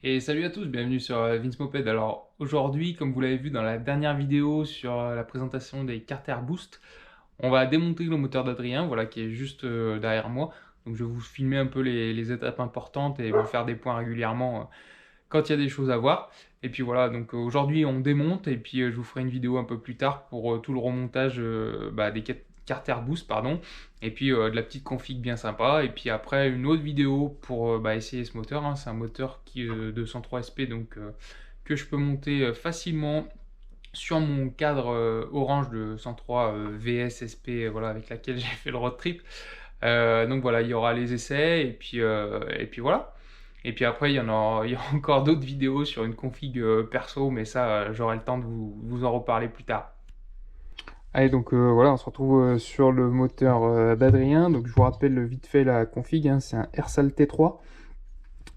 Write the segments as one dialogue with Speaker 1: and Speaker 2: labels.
Speaker 1: Et salut à tous, bienvenue sur Vince Moped. Alors aujourd'hui, comme vous l'avez vu dans la dernière vidéo sur la présentation des Carter Boost, on va démonter le moteur d'Adrien, voilà, qui est juste derrière moi. Donc je vais vous filmer un peu les étapes importantes et vous faire des points régulièrement quand il y a des choses à voir. Et puis voilà, donc aujourd'hui on démonte et puis je vous ferai une vidéo un peu plus tard pour tout le remontage des Carter Boost, pardon, et puis de la petite config bien sympa. Et puis après une autre vidéo pour essayer ce moteur, hein. C'est un moteur qui est de 103 SP, donc que je peux monter facilement sur mon cadre orange de 103 VS SP, voilà, avec laquelle j'ai fait le road trip. Donc voilà, il y aura les essais et puis voilà. Et puis après, il y aura encore d'autres vidéos sur une config perso, mais ça, j'aurai le temps de vous en reparler plus tard. Allez, donc voilà, on se retrouve sur le moteur d'Adrien. Donc je vous rappelle vite fait la config, hein, c'est un Ersal T3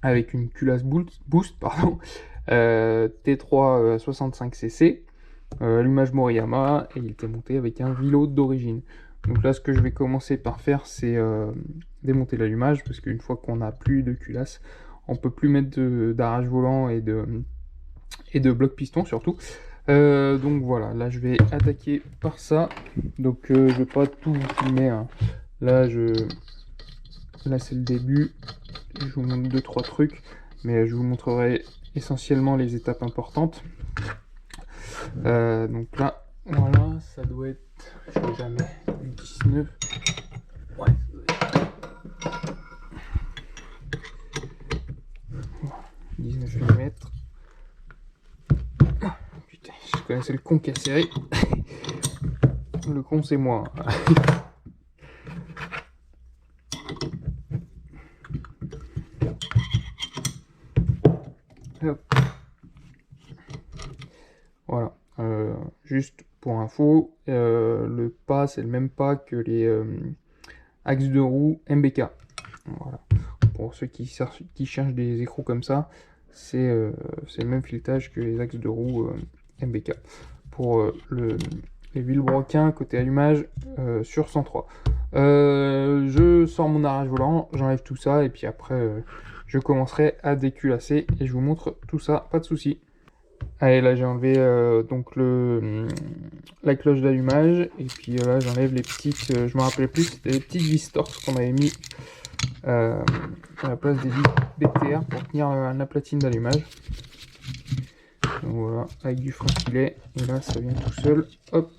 Speaker 1: avec une culasse boost, pardon, T3 65cc, allumage Moriyama, et il était monté avec un Vilo d'origine. Donc là, ce que je vais commencer par faire, c'est démonter l'allumage, parce qu'une fois qu'on n'a plus de culasse, on peut plus mettre d'arrache volant et de bloc piston surtout. Donc voilà, là je vais attaquer par ça. Donc je vais pas tout vous filmer, hein. Là là c'est le début. Je vous montre 2-3 trucs, mais je vous montrerai essentiellement les étapes importantes. Donc là, voilà, ça doit être, je sais jamais, du 19. Ouais, ça doit être 19 mm. Putain, je connaissais le con qui a serré. Le con, c'est moi. Hop. Voilà. Juste pour info, le pas, c'est le même pas que les axes de roue MBK. Voilà. Pour ceux qui cherchent des écrous comme ça, c'est le même filetage que les axes de roue MBK. Pour les vilebrequins côté allumage sur 103. Je sors mon arrache volant, j'enlève tout ça et puis après je commencerai à déculasser et je vous montre tout ça, pas de souci. Allez, là j'ai enlevé donc la cloche d'allumage et puis là j'enlève les petites, je me rappelais plus, c'était les petites vis torses qu'on avait mis à la place des vis BTR pour tenir la platine d'allumage. Donc voilà, avec du frein filet, et là ça vient tout seul, hop.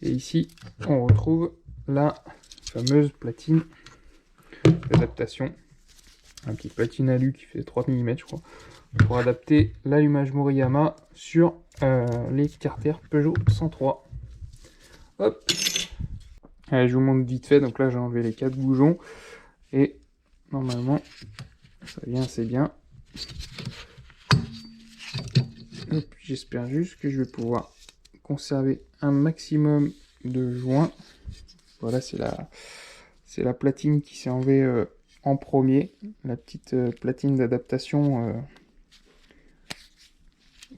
Speaker 1: Et ici on retrouve la fameuse platine d'adaptation, un petit platine alu qui fait 3 mm je crois, pour adapter l'allumage Moriyama sur les Carter Peugeot 103. Hop. Allez, je vous montre vite fait, donc là j'ai enlevé les 4 boujons, et normalement ça vient assez bien. J'espère juste que je vais pouvoir conserver un maximum de joints. Voilà, c'est la platine qui s'est enlevée en premier, la petite platine d'adaptation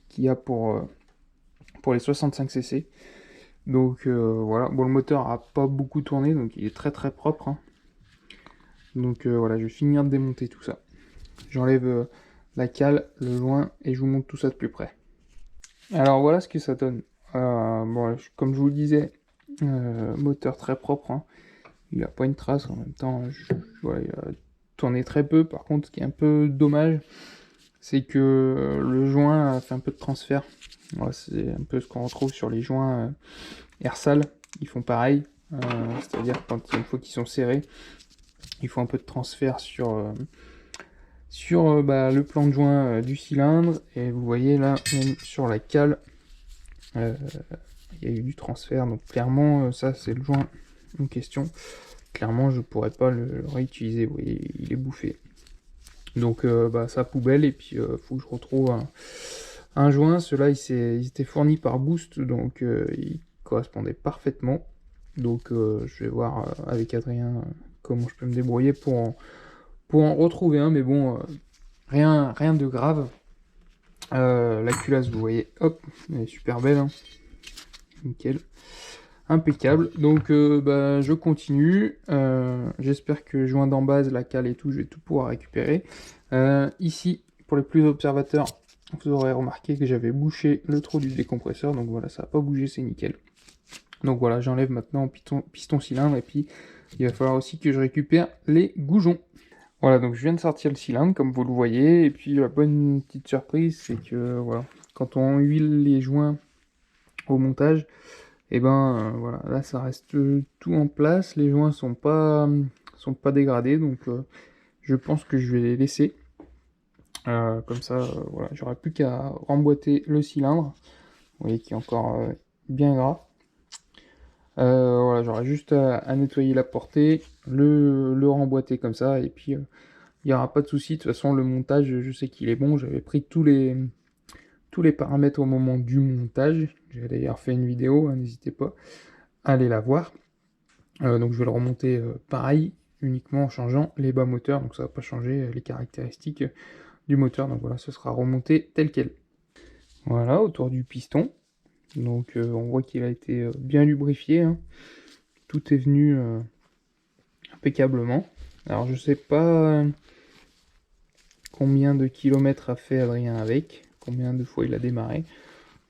Speaker 1: qu'il y a pour les 65cc. Donc voilà, bon, le moteur a pas beaucoup tourné, donc il est très très propre, hein. Donc voilà, je vais finir de démonter tout ça. J'enlève la cale, le joint, et je vous montre tout ça de plus près. Alors voilà ce que ça donne. Bon, comme je vous le disais, moteur très propre, hein. Il n'a pas une trace, en même temps, voilà, il a tourné très peu. Par contre, ce qui est un peu dommage, c'est que le joint a fait un peu de transfert. Voilà, c'est un peu ce qu'on retrouve sur les joints Ersal. Ils font pareil, c'est-à-dire une fois qu'ils sont serrés, il faut un peu de transfert sur le plan de joint du cylindre. Et vous voyez là, même sur la cale, il y a eu du transfert. Donc clairement, ça c'est le joint en question. Clairement, je pourrais pas le réutiliser. Vous voyez, il est bouffé. Donc ça poubelle, et puis faut que je retrouve un joint. Ceux-là ils étaient fournis par Boost, donc ils correspondaient parfaitement. Donc je vais voir avec Adrien comment je peux me débrouiller pour en retrouver un, mais bon, rien de grave. La culasse, vous voyez, hop, elle est super belle, hein. Nickel, impeccable. Donc je continue. J'espère que joint d'en base, la cale et tout, je vais tout pouvoir récupérer. Ici, pour les plus observateurs, vous aurez remarqué que j'avais bouché le trou du décompresseur, donc voilà, ça n'a pas bougé, c'est nickel. Donc voilà, j'enlève maintenant piston cylindre, et puis il va falloir aussi que je récupère les goujons. Voilà, donc je viens de sortir le cylindre, comme vous le voyez, et puis la bonne petite surprise, c'est que voilà, quand on huile les joints au montage, et ben voilà, là ça reste tout en place, les joints sont pas dégradés, donc je pense que je vais les laisser. Comme ça, voilà, j'aurai plus qu'à remboîter le cylindre, vous voyez qu'il est encore bien gras. Voilà, j'aurai juste à nettoyer la portée, le remboîter comme ça, et puis il n'y aura pas de souci. De toute façon, le montage, je sais qu'il est bon, j'avais pris tous les paramètres au moment du montage. J'ai d'ailleurs fait une vidéo, hein, n'hésitez pas à aller la voir. Donc je vais le remonter pareil, uniquement en changeant les bas moteurs, donc ça va pas changer les caractéristiques du moteur, donc voilà, ce sera remonté tel quel. Voilà, autour du piston, donc on voit qu'il a été bien lubrifié, hein. Tout est venu impeccablement. Alors je sais pas combien de kilomètres a fait Adrien avec, combien de fois il a démarré.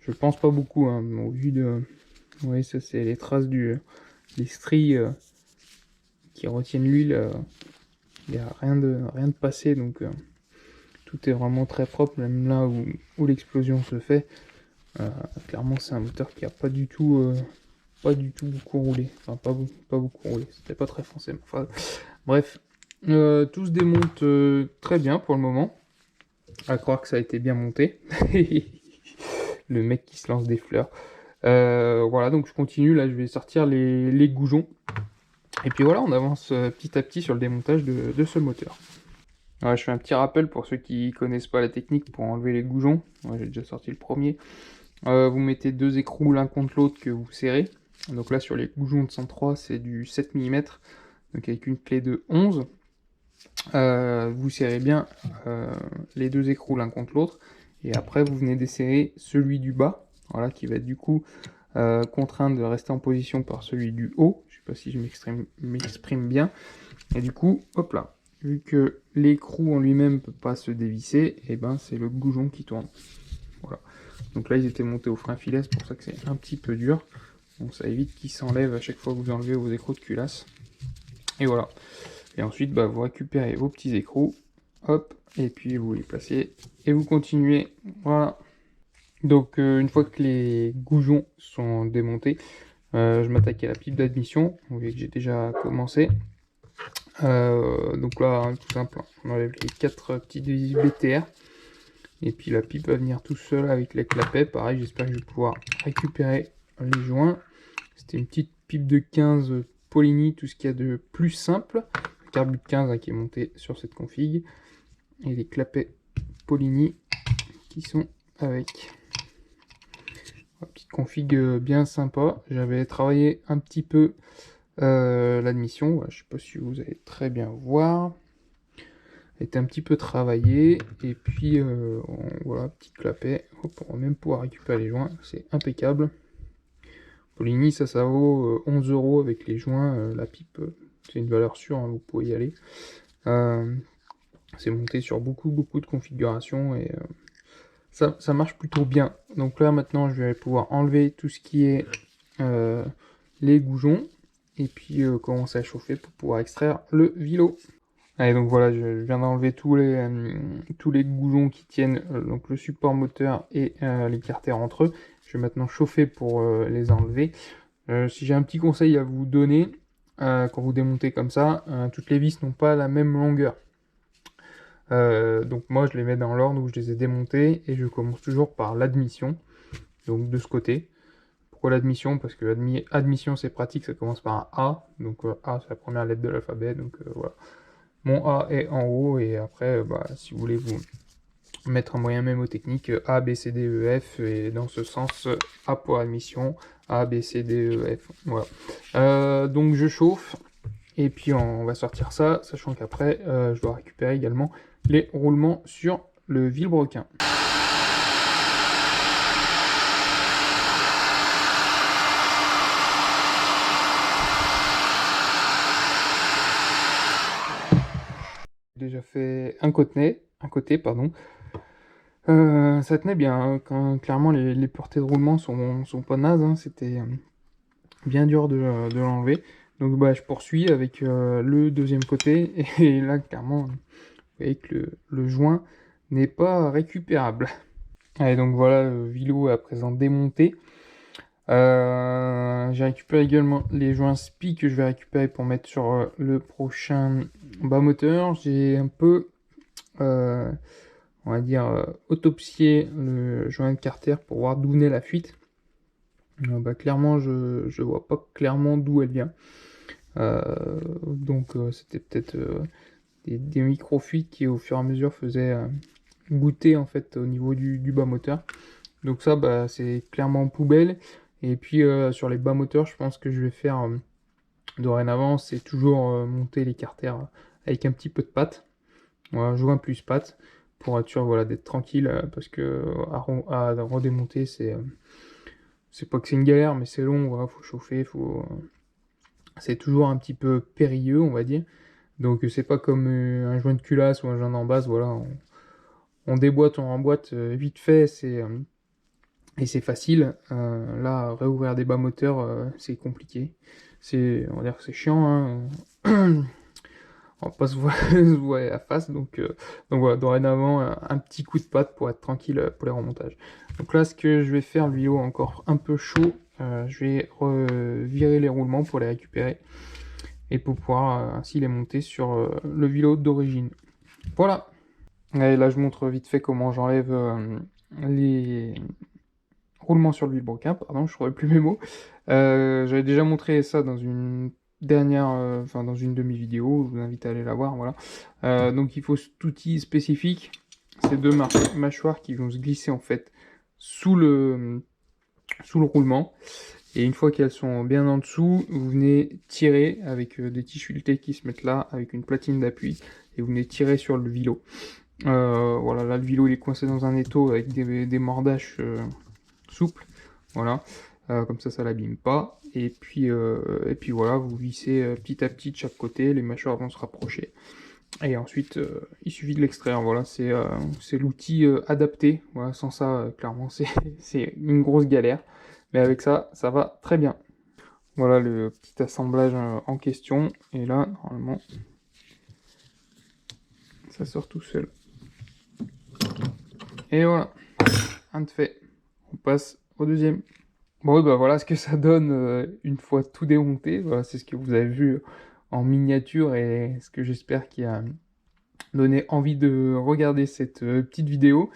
Speaker 1: Je pense pas beaucoup, hein, au vu de... Oui, ça c'est les traces des stries qui retiennent l'huile. Il n'y a rien de passé, donc tout est vraiment très propre, même là où l'explosion se fait. Clairement c'est un moteur qui a pas du tout beaucoup roulé. Enfin pas beaucoup roulé, c'était pas très français. Enfin, bref, tout se démonte très bien pour le moment. À croire que ça a été bien monté. Le mec qui se lance des fleurs. Voilà, donc je continue, là je vais sortir les goujons. Et puis voilà, on avance petit à petit sur le démontage de ce moteur. Ouais, je fais un petit rappel pour ceux qui connaissent pas la technique pour enlever les goujons. Ouais, j'ai déjà sorti le premier. Vous mettez deux écrous l'un contre l'autre que vous serrez. Donc là sur les goujons de 103 c'est du 7 mm, donc avec une clé de 11. Vous serrez bien les deux écrous l'un contre l'autre, et après vous venez desserrer celui du bas, voilà, qui va être du coup contraint de rester en position par celui du haut. Je sais pas si je m'exprime bien. Et du coup, hop là, vu que l'écrou en lui-même peut pas se dévisser, et ben c'est le goujon qui tourne. Voilà. Donc là ils étaient montés au frein filet, c'est pour ça que c'est un petit peu dur. Donc ça évite qu'ils s'enlèvent à chaque fois que vous enlevez vos écrous de culasse. Et voilà. Et ensuite, bah, vous récupérez vos petits écrous, hop, et puis vous les placez, et vous continuez, voilà. Donc une fois que les goujons sont démontés, je m'attaque à la pipe d'admission, vous voyez que j'ai déjà commencé. Donc là, tout simple, on enlève les 4 petites vis BTR, et puis la pipe va venir tout seul avec les clapets. Pareil, j'espère que je vais pouvoir récupérer les joints. C'était une petite pipe de 15 Polini, tout ce qu'il y a de plus simple. Carbut 15 hein, qui est monté sur cette config, et les clapets Polini qui sont avec. Une petite config bien sympa. J'avais travaillé un petit peu l'admission, voilà, je sais pas si vous allez très bien voir. Elle était un petit peu travaillé, et puis voilà, petit clapet. Hop, on va même pouvoir récupérer les joints, c'est impeccable. Polini, ça vaut 11 € avec les joints. La pipe, c'est une valeur sûre, hein, vous pouvez y aller. C'est monté sur beaucoup de configurations, et ça marche plutôt bien. Donc là maintenant je vais pouvoir enlever tout ce qui est les goujons, et puis commencer à chauffer pour pouvoir extraire le vilo. Allez, donc voilà, je viens d'enlever tous les goujons qui tiennent donc le support moteur et les carters entre eux. Je vais maintenant chauffer pour les enlever. Si j'ai un petit conseil à vous donner, quand vous démontez comme ça, toutes les vis n'ont pas la même longueur. Donc moi je les mets dans l'ordre où je les ai démontés, et je commence toujours par l'admission, donc de ce côté. Pourquoi l'admission? Parce que admission c'est pratique, ça commence par un A, donc A c'est la première lettre de l'alphabet, donc voilà. Mon A est en haut, et après bah, si vous voulez vous mettre un moyen mémotechnique, A, B, C, D, E, F, et dans ce sens A pour admission, A, B, C, D, E, F, voilà. Donc je chauffe, et puis on va sortir ça, sachant qu'après je dois récupérer également les roulements sur le vilebrequin. J'ai déjà fait un côté, pardon. Ça tenait bien, hein, clairement les portées de roulement sont pas nazes, hein, c'était bien dur de l'enlever. Donc bah, je poursuis avec le deuxième côté, et là clairement, vous voyez que le joint n'est pas récupérable. Allez, donc voilà le vélo à présent démonté. J'ai récupéré également les joints spi que je vais récupérer pour mettre sur le prochain bas moteur. J'ai un peu, on va dire, autopsié le joint de carter pour voir d'où venait la fuite. Bah, clairement, je vois pas clairement d'où elle vient. Donc c'était peut-être des micro-fuites qui au fur et à mesure faisaient goûter en fait au niveau du bas moteur. Donc ça, bah, c'est clairement poubelle. Et puis sur les bas moteurs, je pense que je vais faire dorénavant, c'est toujours monter les carters avec un petit peu de pâte. Voilà, joint plus pâte pour être sûr, voilà, d'être tranquille parce que à redémonter, c'est pas que c'est une galère, mais c'est long. Voilà, faut chauffer, c'est toujours un petit peu périlleux, on va dire. Donc c'est pas comme un joint de culasse ou un joint d'embasse, voilà, on déboîte, on remboîte vite fait, et c'est facile. Là, réouvrir des bas moteurs, c'est compliqué. On va dire que c'est chiant, hein. On va pas se voir, se voir à la face, donc voilà, dorénavant, un petit coup de patte pour être tranquille pour les remontages. Donc là, ce que je vais faire, le vélo encore un peu chaud, je vais virer les roulements pour les récupérer, et pour pouvoir ainsi les monter sur le vélo d'origine. Voilà. Et là, je montre vite fait comment j'enlève les roulements sur le vilebrequin, pardon, je ne trouvais plus mes mots. J'avais déjà montré ça dans une dernière, enfin dans une demi-vidéo, je vous invite à aller la voir, voilà. Donc il faut cet outil spécifique, ces deux mâchoires qui vont se glisser en fait sous le roulement. Et une fois qu'elles sont bien en dessous, vous venez tirer avec des petits filetés qui se mettent là, avec une platine d'appui, et vous venez tirer sur le vilo. Voilà, là le vilo il est coincé dans un étau avec des mordaches souples, voilà, comme ça l'abîme pas. Et puis voilà, vous vissez petit à petit de chaque côté, les mâchoires vont se rapprocher. Et ensuite, il suffit de l'extraire, voilà, c'est l'outil adapté. Voilà, sans ça, clairement, c'est une grosse galère. Mais avec ça, ça va très bien. Voilà le petit assemblage en question. Et là, normalement, ça sort tout seul. Et voilà, un de fait. On passe au deuxième. Bon, bah voilà ce que ça donne une fois tout démonté. Voilà, c'est ce que vous avez vu en miniature et ce que j'espère qui a donné envie de regarder cette petite vidéo.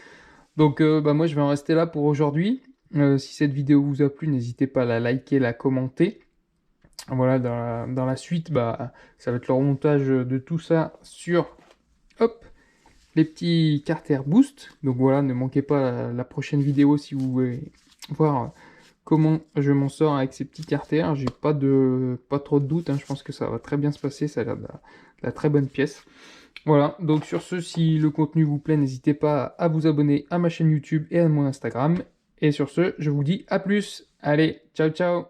Speaker 1: Donc bah moi je vais en rester là pour aujourd'hui. Si cette vidéo vous a plu, n'hésitez pas à la liker, la commenter. Voilà, dans la suite, bah, ça va être le remontage de tout ça sur, hop, les petits carters boost. Donc voilà, ne manquez pas la prochaine vidéo si vous voulez voir comment je m'en sors avec ces petits carters. J'ai pas trop de doute, hein. Je pense que ça va très bien se passer, ça a l'air de la très bonne pièce. Voilà, donc sur ce, si le contenu vous plaît, n'hésitez pas à vous abonner à ma chaîne YouTube et à mon Instagram. Et sur ce, je vous dis à plus. Allez, ciao ciao.